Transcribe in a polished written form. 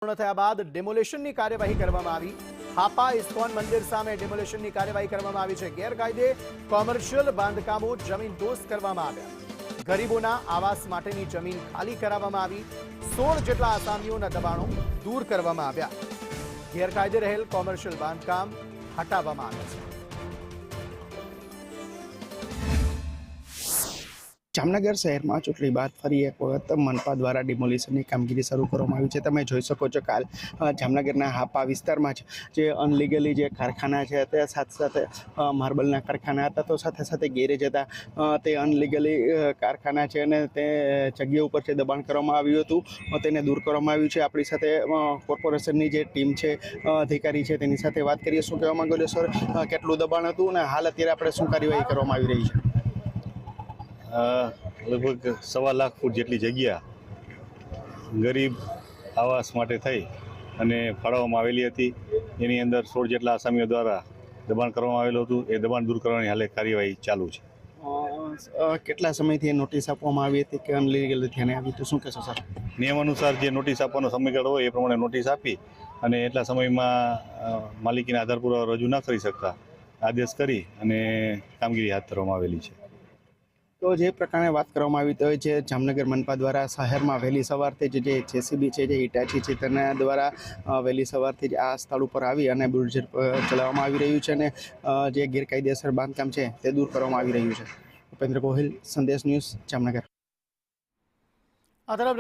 પૂર્ણ થયા બાદ ડેમોલેશનની કાર્યવાહી કરવામાં આવી। હાપા ઇસ્કોન મંદિર સામે ડેમોલેશનની કાર્યવાહી કરવામાં આવી છે। ગેરકાયદે કોમર્શિયલ બાંધકામો જમીનદોસ્ત કરવામાં આવ્યા। ગરીબોના આવાસ માટેની જમીન ખાલી કરાવવામાં આવી। 16 જેટલા આસામીઓના દબાણો દૂર કરવામાં આવ્યા। ગેરકાયદે રહેલ કોમર્શિયલ બાંધકામ હટાવવામાં આવ્યા છે। જામનગર શહેરમાં ચૂંટણી બાદ ફરી એક વખત મનપા દ્વારા ડિમોલિશનની કામગીરી શરૂ કરવામાં આવી છે। તમે જોઈ શકો છો કાલ જામનગરના હાપા વિસ્તારમાં જે અનલીગલી જે કારખાના છે તે સાથે સાથે માર્બલના કારખાના હતા, તો સાથે સાથે ગેરેજ હતા, તે અનલીગલી કારખાના છે અને તે જગ્યા ઉપર જે દબાણ કરવામાં આવ્યું હતું તેને દૂર કરવામાં આવ્યું છે। આપણી સાથે કોર્પોરેશનની જે ટીમ છે, અધિકારી છે, તેની સાથે વાત કરીએ। શું કહેવા માંગો છો સર, કેટલું દબાણ હતું અને હાલ અત્યારે આપણે શું કાર્યવાહી કરવામાં આવી રહી છે? લગભગ 1.25 લાખ ફૂટ જેટલી જગ્યા ગરીબ આવાસ માટે થઈ અને ફાળવવામાં આવેલી હતી। એની અંદર 16 જેટલા આસામીઓ દ્વારા દબાણ કરવામાં આવેલું હતું। એ દબાણ દૂર કરવાની હાલે કાર્યવાહી ચાલુ છે। કેટલા સમયથી નોટિસ આપવામાં આવી હતી કે અનલીગલ ધ્યાને આવી, તો શું કહેશો સર? નિયમ અનુસાર જે નોટિસ આપવાનો સમયગાળો હોય એ પ્રમાણે નોટિસ આપી અને એટલા સમયમાં માલિકીના આધાર પુરાવા રજૂ ન કરી શકતા આદેશ કરી અને કામગીરી હાથ ધરવામાં આવેલી છે। તો જે પ્રકારે વાત કરવામાં આવી તો જે જામનગર મનપા દ્વારા શહેરમાં વહેલી સવારથી જે જેસીબી છે, જે હિટાચી છે, તેના દ્વારા વહેલી સવારથી જ આ સ્થળ ઉપર આવી અને બુલડોઝર ચલાવવામાં આવી રહ્યું છે અને જે ગેરકાયદેસર બાંધકામ છે તે દૂર કરવામાં આવી રહ્યું છે। ઉપેન્દ્ર ગોહિલ, સંદેશ ન્યૂઝ, જામનગર। આ તરફ